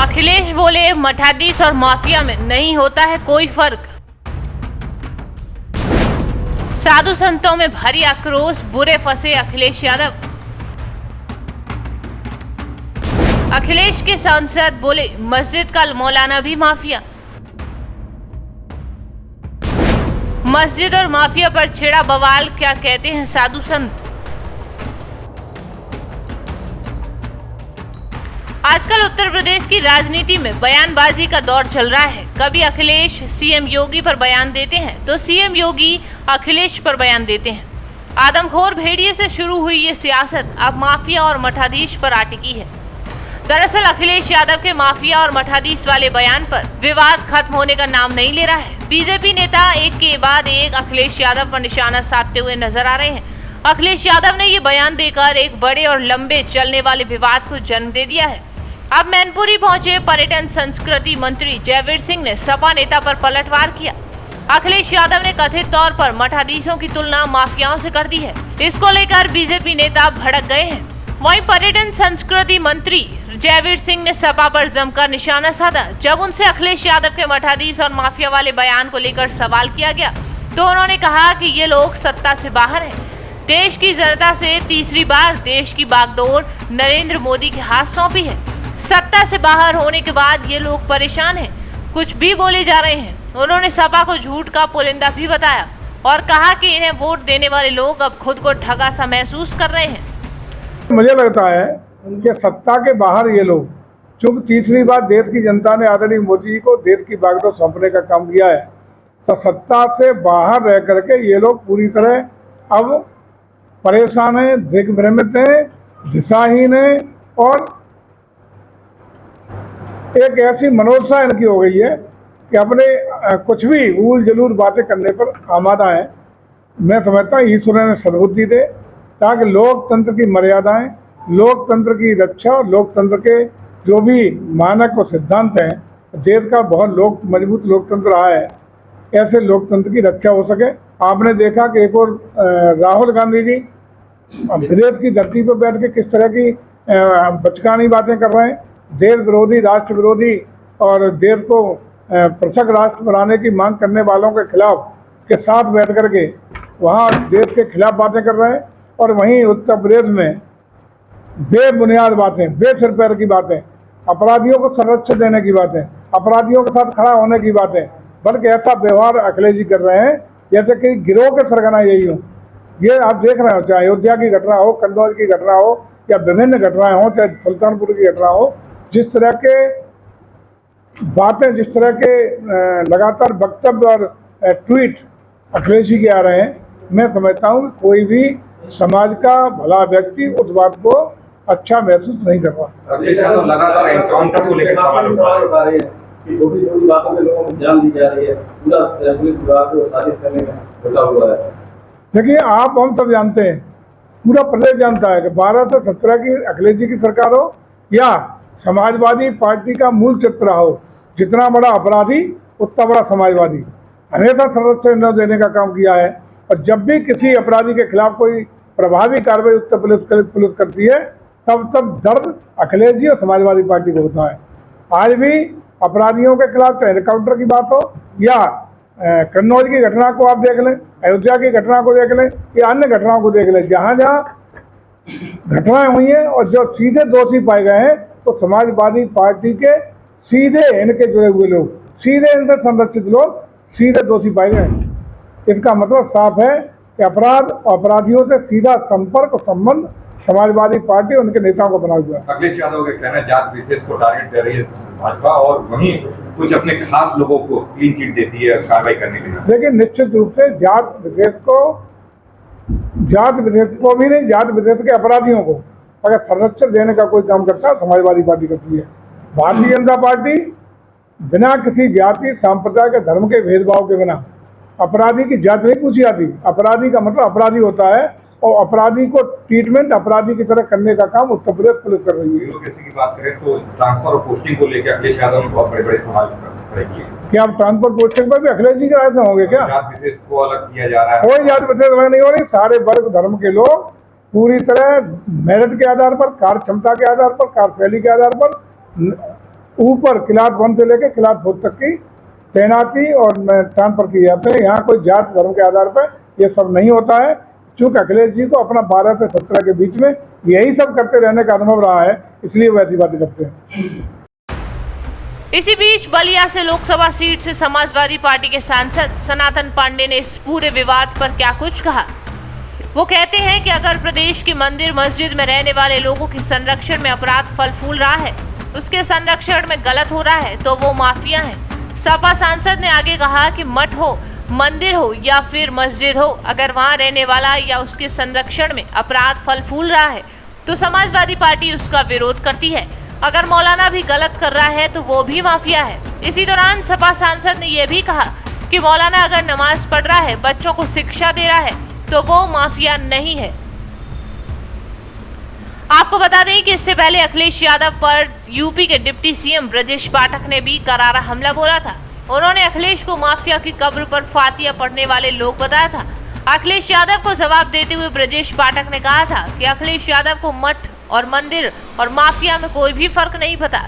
अखिलेश बोले मठाधीश और माफिया में नहीं होता है कोई फर्क। साधु संतों में भारी आक्रोश, बुरे फंसे अखिलेश यादव। अखिलेश के सांसद बोले मस्जिद का मौलाना भी माफिया। मस्जिद और माफिया पर छेड़ा बवाल, क्या कहते हैं साधु संत। आजकल उत्तर प्रदेश की राजनीति में बयानबाजी का दौर चल रहा है। कभी अखिलेश सीएम योगी पर बयान देते हैं तो सीएम योगी अखिलेश पर बयान देते हैं। आदमखोर भेड़िए से शुरू हुई ये सियासत अब माफिया और मठाधीश पर आ टिकी है। दरअसल अखिलेश यादव के माफिया और मठाधीश वाले बयान पर विवाद खत्म होने का नाम नहीं ले रहा है। बीजेपी नेता एक के बाद एक अखिलेश यादव पर निशाना साधते हुए नजर आ रहे हैं। अखिलेश यादव ने ये बयान देकर एक बड़े और लंबे चलने वाले विवाद को जन्म दे दिया है। अब मैनपुरी पहुंचे पर्यटन संस्कृति मंत्री जयवीर सिंह ने सपा नेता पर पलटवार किया। अखिलेश यादव ने कथित तौर पर मठाधीशों की तुलना माफियाओं से कर दी है। इसको लेकर बीजेपी नेता भड़क गए हैं। वहीं पर्यटन संस्कृति मंत्री जयवीर सिंह ने सपा पर जमकर निशाना साधा। जब उनसे अखिलेश यादव के मठाधीश और माफिया वाले बयान को लेकर सवाल किया गया तो उन्होंने कहा कि ये लोग सत्ता से बाहर हैं। देश की जनता से तीसरी बार देश की बागडोर नरेंद्र मोदी के हाथ सौंपी है। सत्ता से बाहर होने के बाद ये लोग परेशान हैं, कुछ भी बोले जा रहे हैं। उन्होंने सपा को झूठ का पुलिंदा भी बताया और कहा कि इन्हें वोट देने वाले लोग अब खुद को ठगा सा महसूस कर रहे हैं। मुझे लगता है कि सत्ता के बाहर ये लोग, चूंकि तीसरी बार देश की जनता ने आदरणीय मोदी जी को देश की बागडोर सौंपने का काम किया है, तो सत्ता से बाहर रह करके ये लोग पूरी तरह अब परेशान हैं, दिग्भ्रमित हैं, दिशाहीन हैं और एक ऐसी मनोदशा इनकी हो गई है कि अपने कुछ भी उल जलूल बातें करने पर आमादा है। मैं समझता हूँ ईश्वर ने सद्बुद्धि दे ताकि लोकतंत्र की मर्यादाएं, लोकतंत्र की रक्षा, लोकतंत्र के जो भी मानक और सिद्धांत हैं, देश का बहुत मजबूत लोकतंत्र रहा है, ऐसे लोकतंत्र की रक्षा हो सके। आपने देखा कि एक और राहुल गांधी जी विदेश की धरती पर बैठ के किस तरह की बचकानी बातें कर रहे हैं। देश विरोधी, राष्ट्र विरोधी और देश को पृथक राष्ट्र बनाने की मांग करने वालों के खिलाफ के साथ बैठ करके वहाँ देश के खिलाफ बातें कर रहे हैं। और वहीं उत्तर प्रदेश में बेबुनियाद बातें, बेसिर पैर की बातें, अपराधियों को संरक्षण देने की बातें, अपराधियों के साथ खड़ा होने की बातें, बल्कि ऐसा व्यवहार अखिलेश जी कर रहे हैं जैसे कि गिरोह के सरगना यही हो। ये आप देख रहे हो, चाहे अयोध्या की घटना हो, कन्नौज की घटना हो या विभिन्न घटनाएं हो, चाहे सुल्तानपुर की घटना हो, जिस तरह के बातें, जिस तरह के लगातार वक्तव्य और ट्वीट अखिलेश जी के आ रहे हैं, मैं समझता हूँ कि कोई भी समाज का भला व्यक्ति उस बात को अच्छा महसूस नहीं कर रहा। लगातार एनकाउंटर को लेकर सवाल उठा रहे हैं कि छोटी-छोटी बातों में लोगों को जान दी जा रही है, पूरा पुलिस विभाग को साजिश करने में जुटा हुआ है। देखिए, आप हम सब जानते हैं, पूरा प्रदेश जानता है कि 12 से 17 की अखिलेश जी की सरकार हो या समाजवादी पार्टी का मूल चित्र हो, जितना बड़ा अपराधी उतना बड़ा समाजवादी, हमेशा संरक्षण न देने का काम किया है। और जब भी किसी अपराधी के खिलाफ कोई प्रभावी कार्रवाई उत्तर पुलिस करती है, तब दर्द अखिलेश जी और समाजवादी पार्टी को होता है। आज भी अपराधियों के खिलाफ एनकाउंटर की बात हो या कन्नौज की घटना को आप देख लें, अयोध्या की घटना को देख लें या अन्य घटनाओं को देख लें, जहाँ जहाँ घटनाएं हुई हैं और जो सीधे दोषी पाए गए हैं, तो समाजवादी पार्टी के सीधे इनके जुड़े हुए लोग, सीधे इनसे संरक्षित लोग सीधे दोषी पाए गए हैं। इसका मतलब साफ है कि अपराध और अपराधियों से सीधा संपर्क और संबंध समाजवादी पार्टी उनके नेताओं को बना हुआ है। अखिलेश यादव का कहना है जात विशेष को टारगेट कर रही है भाजपा और वहीं कुछ अपने खास लोगों को क्लीन चिट देती है कार्रवाई करने के लिए। लेकिन निश्चित रूप से जात विशेष को भी नहीं, जात विशेष के अपराधियों को अगर संरक्षण देने का कोई काम करता है समाजवादी पार्टी करती है। भारतीय जनता पार्टी बिना किसी जाति, संप्रदाय के, धर्म के भेदभाव के बिना अपराधी की जाति नहीं पूछी जाती। अपराधी का मतलब अपराधी होता है और अपराधी को ट्रीटमेंट अपराधी की तरह करने का काम उत्तर प्रदेश पुलिस कर रही है। की बात करें तो ट्रांसफर और पोस्टिंग को लेकर अखिलेश यादव ने बहुत बड़े सवाल खड़े किए। क्या आप ट्रांसफर पोस्टिंग पर भी अखिलेश जी के राय से होंगे क्या? जात विशेष को अलग किया जा रहा है। कोई जात विशेष अलग नहीं हो रही। सारे वर्ग धर्म के लोग पूरी तरह मेरिट के आधार पर, कार्य क्षमता के आधार पर, कार्यशैली के आधार पर ऊपर क्लास 1 से लेकर क्लास 4 तक की तैनाती और ट्रांसफर किए जाते हैं। यहाँ कोई जात धर्म के आधार पर ये सब नहीं होता है। चूंकि अखिलेश जी को अपना 12 से 17 के बीच में यही सब करते रहने का अनुभव रहा है, इसलिए वो ऐसी बातें करते हैं। इसी बीच बलिया से लोकसभा सीट से समाजवादी पार्टी के सांसद सनातन पांडे ने इस पूरे विवाद पर क्या कुछ कहा। वो कहते हैं कि अगर प्रदेश के मंदिर मस्जिद में रहने वाले लोगों के संरक्षण में अपराध फल फूल रहा है, उसके संरक्षण में गलत हो रहा है, तो वो माफिया है। सपा सांसद ने आगे कहा कि मठ हो, मंदिर हो या फिर मस्जिद हो, अगर वहां रहने वाला या उसके संरक्षण में अपराध फल फूल रहा है तो समाजवादी पार्टी उसका विरोध करती है। अगर मौलाना भी गलत कर रहा है तो वो भी माफिया है। इसी दौरान सपा सांसद ने यह भी कहा कि मौलाना अगर नमाज पढ़ रहा है, बच्चों को शिक्षा दे रहा है, तो वो माफिया नहीं है। आपको बता दें कि इससे पहले अखिलेश यादव पर यूपी के डिप्टी सीएम ब्रजेश पाठक ने भी करारा हमला बोला था। उन्होंने अखिलेश को माफिया की कब्र पर फातिया पढ़ने वाले लोग बताया था। अखिलेश यादव को जवाब देते हुए ब्रजेश पाठक ने कहा था कि अखिलेश यादव को मठ और मंदिर और माफिया में कोई भी फर्क नहीं पता।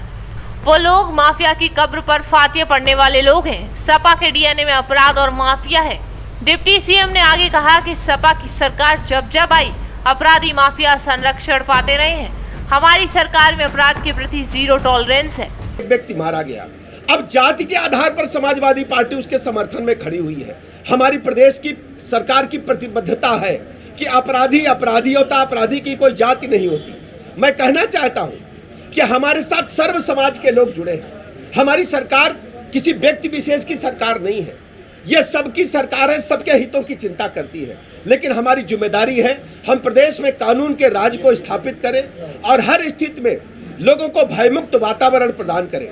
वो लोग माफिया की कब्र पर फातिया पढ़ने वाले लोग हैं। सपा के डीएनए में अपराध और माफिया है। डिप्टी सीएम ने आगे कहा कि सपा की सरकार जब जब आई, अपराधी माफिया संरक्षण पाते रहे हैं। हमारी सरकार में अपराध के प्रति जीरो टॉलरेंस है। एक व्यक्ति मारा गया, अब जाति के आधार पर समाजवादी पार्टी उसके समर्थन में खड़ी हुई है। हमारी प्रदेश की सरकार की प्रतिबद्धता है कि अपराधी अपराधी होता, अपराधी की कोई जाति नहीं होती। मैं कहना चाहता हूं कि हमारे साथ सर्व समाज के लोग जुड़े हैं। हमारी सरकार किसी व्यक्ति विशेष की सरकार नहीं है, यह सबकी सरकार है, सबके हितों की चिंता करती है। लेकिन हमारी जिम्मेदारी है हम प्रदेश में कानून के राज को स्थापित करें और हर स्थिति में लोगों को भयमुक्त वातावरण प्रदान करें।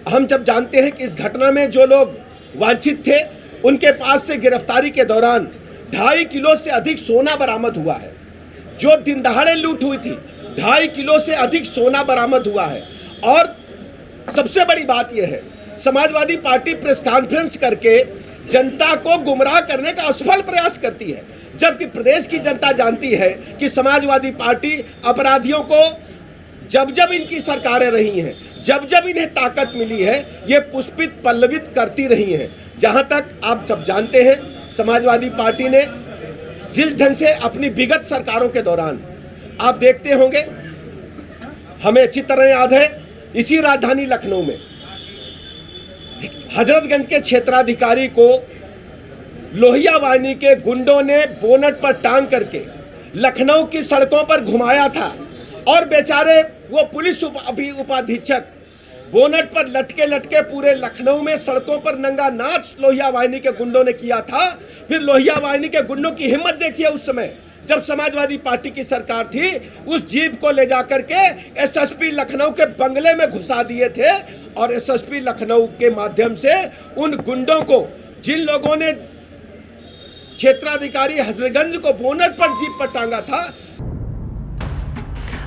हम जब जानते हैं कि इस घटना में जो लोग वांछित थे उनके पास से गिरफ्तारी के दौरान 2.5 किलो से अधिक सोना बरामद हुआ है। जो दिन दहाड़े लूट हुई थी, 2.5 किलो से अधिक सोना बरामद हुआ है। और सबसे बड़ी बात यह है, समाजवादी पार्टी प्रेस कॉन्फ्रेंस करके जनता को गुमराह करने का असफल प्रयास करती है, जबकि प्रदेश की जनता जानती है कि समाजवादी पार्टी अपराधियों को जब जब इनकी सरकारें रही हैं, जब जब इन्हें ताकत मिली है, ये पुष्पित पल्लवित करती रही हैं। जहां तक आप सब जानते हैं, समाजवादी पार्टी ने जिस ढंग से अपनी विगत सरकारों के दौरान, आप देखते होंगे, हमें अच्छी तरह याद है, इसी राजधानी लखनऊ में हजरतगंज के क्षेत्राधिकारी को लोहिया वाहिनी के गुंडों ने बोनट पर टांग करके लखनऊ की सड़कों पर घुमाया था और बेचारे वो पुलिस उपाधीक्षक बोनट पर लटके लटके पूरे लखनऊ में सड़कों पर नंगा नाच लोहिया वाहिनी के गुंडों ने किया था। फिर लोहिया वाहिनी के गुंडों की हिम्मत देखिए, उस समय जब समाजवादी पार्टी की सरकार थी, उस जीप को ले जाकर के एसएसपी लखनऊ के बंगले में घुसा दिए थे और एसएसपी लखनऊ के माध्यम से उन गुंडों को, जिन लोगों ने क्षेत्राधिकारी हजरतगंज को बोनट पर जीप पर टांगा था।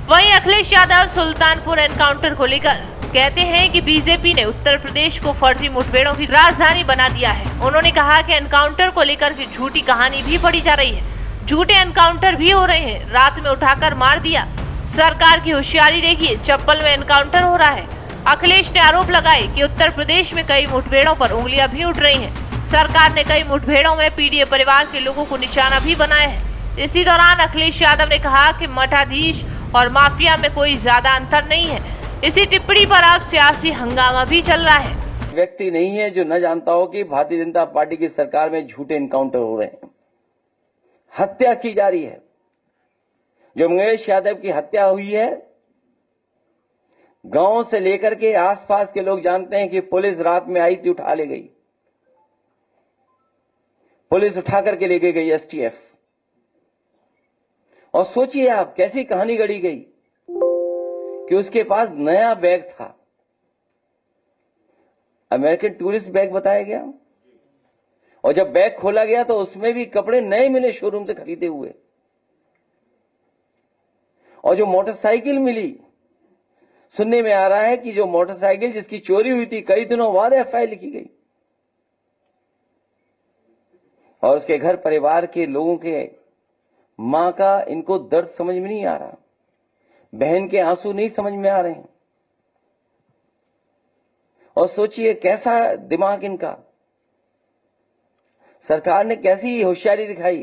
वहीं अखिलेश यादव सुल्तानपुर एनकाउंटर को लेकर कहते हैं कि बीजेपी ने उत्तर प्रदेश को फर्जी मुठभेड़ों की राजधानी बना दिया है। उन्होंने कहा कि एनकाउंटर को लेकर की झूठी कहानी भी पढ़ी जा रही है, झूठे एनकाउंटर भी हो रहे हैं, रात में उठाकर मार दिया। सरकार की होशियारी देखिए, चप्पल में एनकाउंटर हो रहा है। अखिलेश ने आरोप लगाए कि उत्तर प्रदेश में कई मुठभेड़ों पर उंगलियां भी उठ रही हैं। सरकार ने कई मुठभेड़ों में पीडीए परिवार के लोगों को निशाना भी बनाया है। इसी दौरान अखिलेश यादव ने कहा कि मठाधीश और माफिया में कोई ज्यादा अंतर नहीं है। इसी टिप्पणी पर अब सियासी हंगामा भी चल रहा है। व्यक्ति नहीं है जो न जानता हो कि भारतीय जनता पार्टी की सरकार में झूठे एनकाउंटर हो रहे हैं, हत्या की जा रही है। जो मंगेश यादव की हत्या हुई है, गांव से लेकर के आसपास के लोग जानते हैं कि पुलिस रात में आई थी, उठा ले गई, पुलिस उठा करके लेके गई एसटीएफ। और सोचिए आप कैसी कहानी गढ़ी गई कि उसके पास नया बैग था, अमेरिकन टूरिस्ट बैग बताया गया, और जब बैग खोला गया तो उसमें भी कपड़े नए मिले शोरूम से खरीदे हुए। और जो मोटरसाइकिल मिली, सुनने में आ रहा है कि जो मोटरसाइकिल जिसकी चोरी हुई थी, कई दिनों बाद एफआईआर लिखी गई और उसके घर परिवार के लोगों के, मां का इनको दर्द समझ में नहीं आ रहा, बहन के आंसू नहीं समझ में आ रहे हैं। और सोचिए कैसा दिमाग इनका, सरकार ने कैसी होशियारी दिखाई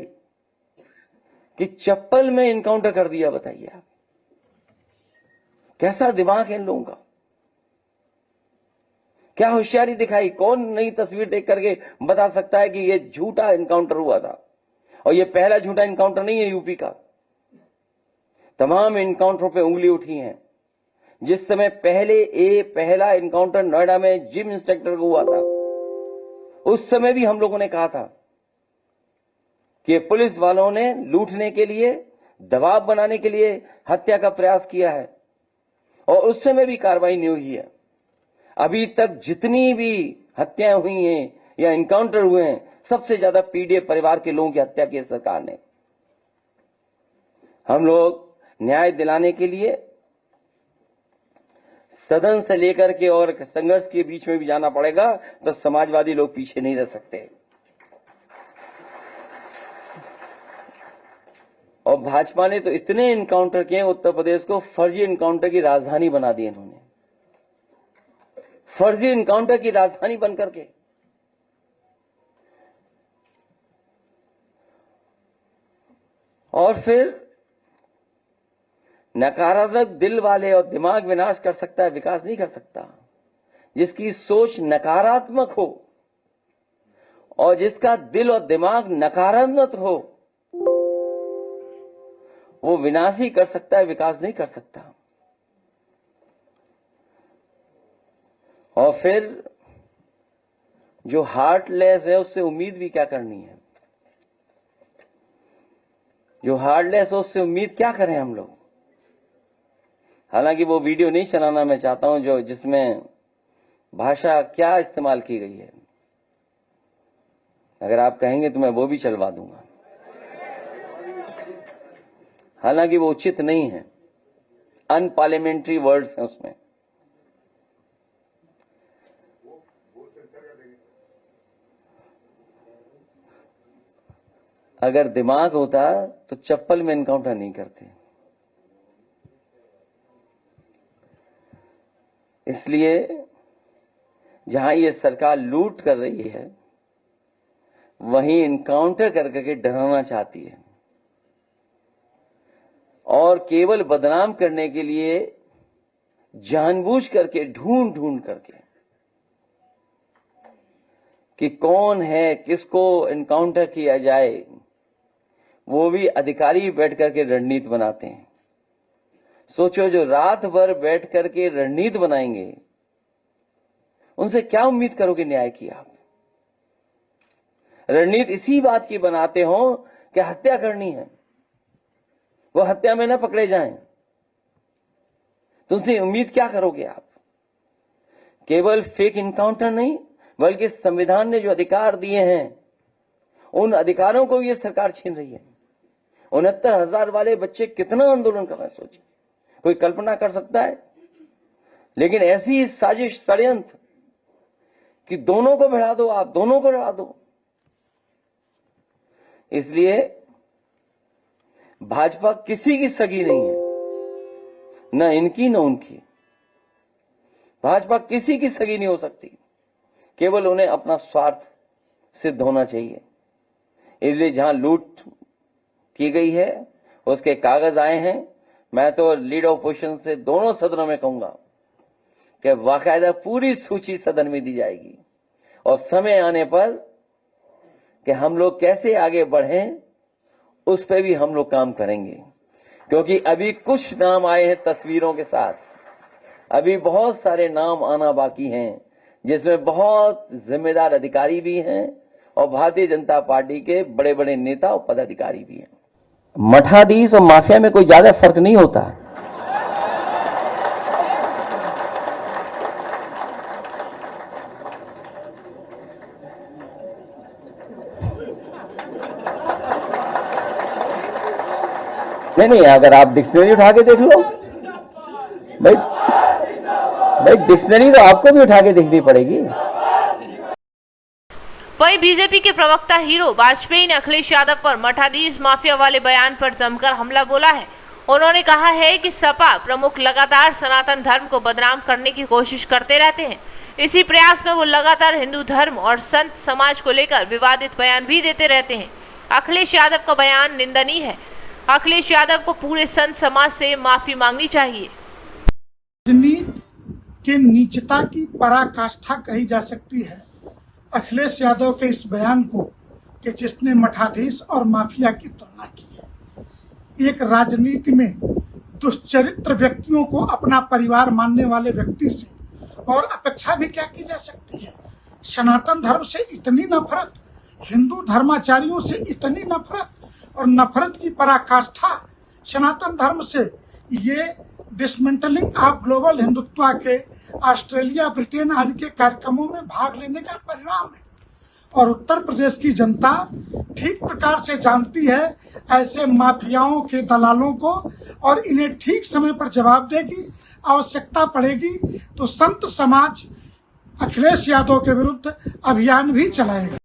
कि चप्पल में इनकाउंटर कर दिया। बताइए आप, कैसा दिमाग है इन लोगों का, क्या होशियारी दिखाई। कौन नई तस्वीर देख करके बता सकता है कि ये झूठा इनकाउंटर हुआ था। और ये पहला झूठा इनकाउंटर नहीं है यूपी का, तमाम इनकाउंटरों पे उंगली उठी है। जिस समय पहला इनकाउंटर नोएडा में जिम इंस्ट्रक्टर को हुआ था, उस समय भी हम लोगों ने कहा था कि पुलिस वालों ने लूटने के लिए, दबाव बनाने के लिए हत्या का प्रयास किया है, और उस समय भी कार्रवाई नहीं हुई है। अभी तक जितनी भी हत्याएं हुई हैं या इनकाउंटर हुए हैं, सबसे ज्यादा पीड़ित परिवार के लोगों की हत्या की सरकार ने। हम लोग न्याय दिलाने के लिए सदन से लेकर के और संघर्ष के बीच में भी जाना पड़ेगा, तो समाजवादी लोग पीछे नहीं रह सकते। और भाजपा ने तो इतने इनकाउंटर किए, उत्तर प्रदेश को फर्जी इनकाउंटर की राजधानी बना दी इन्होंने, फर्जी इनकाउंटर की राजधानी बनकर के। और फिर नकारात्मक दिल वाले, और दिमाग विनाश कर सकता है, विकास नहीं कर सकता। जिसकी सोच नकारात्मक हो और जिसका दिल और दिमाग नकारात्मक हो, वो विनाश ही कर सकता है, विकास नहीं कर सकता। और फिर जो हार्टलेस है उससे उम्मीद भी क्या करनी है। जो हार्टलेस है उससे उम्मीद क्या करें हम लोग। हालांकि वो वीडियो नहीं चलाना मैं चाहता हूं जो जिसमें भाषा क्या इस्तेमाल की गई है। अगर आप कहेंगे तो मैं वो भी चलवा दूंगा, हालांकि वो उचित नहीं है, अनपार्लियामेंट्री वर्ड्स हैं उसमें। अगर दिमाग होता तो चप्पल में एनकाउंटर नहीं करते। इसलिए जहां ये सरकार लूट कर रही है, वहीं इनकाउंटर करके डराना चाहती है, और केवल बदनाम करने के लिए जानबूझ करके ढूंढ करके कि कौन है, किसको इनकाउंटर किया जाए, वो भी अधिकारी बैठ करके रणनीति बनाते हैं। सोचो, जो रात भर बैठ करके रणनीति बनाएंगे, उनसे क्या उम्मीद करोगे न्याय की आप। रणनीति इसी बात की बनाते हो कि हत्या करनी है, वो हत्या में न पकड़े जाएं, तुमसे उम्मीद क्या करोगे आप। केवल फेक इनकाउंटर नहीं, बल्कि संविधान ने जो अधिकार दिए हैं, उन अधिकारों को ये सरकार छीन रही है। 69,000 वाले बच्चे कितना आंदोलन कर रहे हैं, सोचिए, कोई कल्पना कर सकता है। लेकिन ऐसी साजिश, षड्यंत्र कि दोनों को भिड़ा दो, आप दोनों को भिड़ा दो। इसलिए भाजपा किसी की सगी नहीं है, न इनकी न उनकी। भाजपा किसी की सगी नहीं हो सकती, केवल उन्हें अपना स्वार्थ सिद्ध होना चाहिए। इसलिए जहां लूट की गई है उसके कागज आए हैं। मैं तो लीडर ऑपोजिशन से दोनों सदनों में कहूंगा कि बाकायदा पूरी सूची सदन में दी जाएगी, और समय आने पर कि हम लोग कैसे आगे बढ़ें उस पर भी हम लोग काम करेंगे। क्योंकि अभी कुछ नाम आए हैं तस्वीरों के साथ, अभी बहुत सारे नाम आना बाकी हैं, जिसमें बहुत जिम्मेदार अधिकारी भी हैं और भारतीय जनता पार्टी के बड़े बड़े नेता और पदाधिकारी भी हैं। मठाधीश और माफिया में कोई ज्यादा फर्क नहीं होता। नहीं, अगर आप डिक्शनरी उठा के देख लो भाई, डिक्शनरी तो आपको भी उठा के देखनी पड़ेगी। वहीं बीजेपी के प्रवक्ता हीरो वाजपेयी ने अखिलेश यादव पर मठाधीश माफिया वाले बयान पर जमकर हमला बोला है। उन्होंने कहा है कि सपा प्रमुख लगातार सनातन धर्म को बदनाम करने की कोशिश करते रहते हैं। इसी प्रयास में वो लगातार हिंदू धर्म और संत समाज को लेकर विवादित बयान भी देते रहते हैं। अखिलेश यादव का बयान निंदनीय है। अखिलेश यादव को पूरे संत समाज से माफी मांगनी चाहिए। राजनीति के नीचता की पराकाष्ठा कही जा सकती है अखिलेश यादव के इस बयान को कि जिसने मठाधीश और माफिया की तुलना की है। एक राजनीति में दुष्चरित्र व्यक्तियों को अपना परिवार मानने वाले व्यक्ति से और अपेक्षा भी क्या की जा सकती है। सनातन धर्म से इतनी नफरत, हिंदू धर्माचार्यों से इतनी नफरत और नफरत की पराकाष्ठा सनातन धर्म से, ये डिसमेंटलिंग ऑफ ग्लोबल हिंदुत्व के ऑस्ट्रेलिया, ब्रिटेन आदि के कार्यक्रमों में भाग लेने का परिणाम है। और उत्तर प्रदेश की जनता ठीक प्रकार से जानती है ऐसे माफियाओं के दलालों को और इन्हें ठीक समय पर जवाब देगी। आवश्यकता पड़ेगी तो संत समाज अखिलेश यादव के विरुद्ध अभियान भी चलाएगा।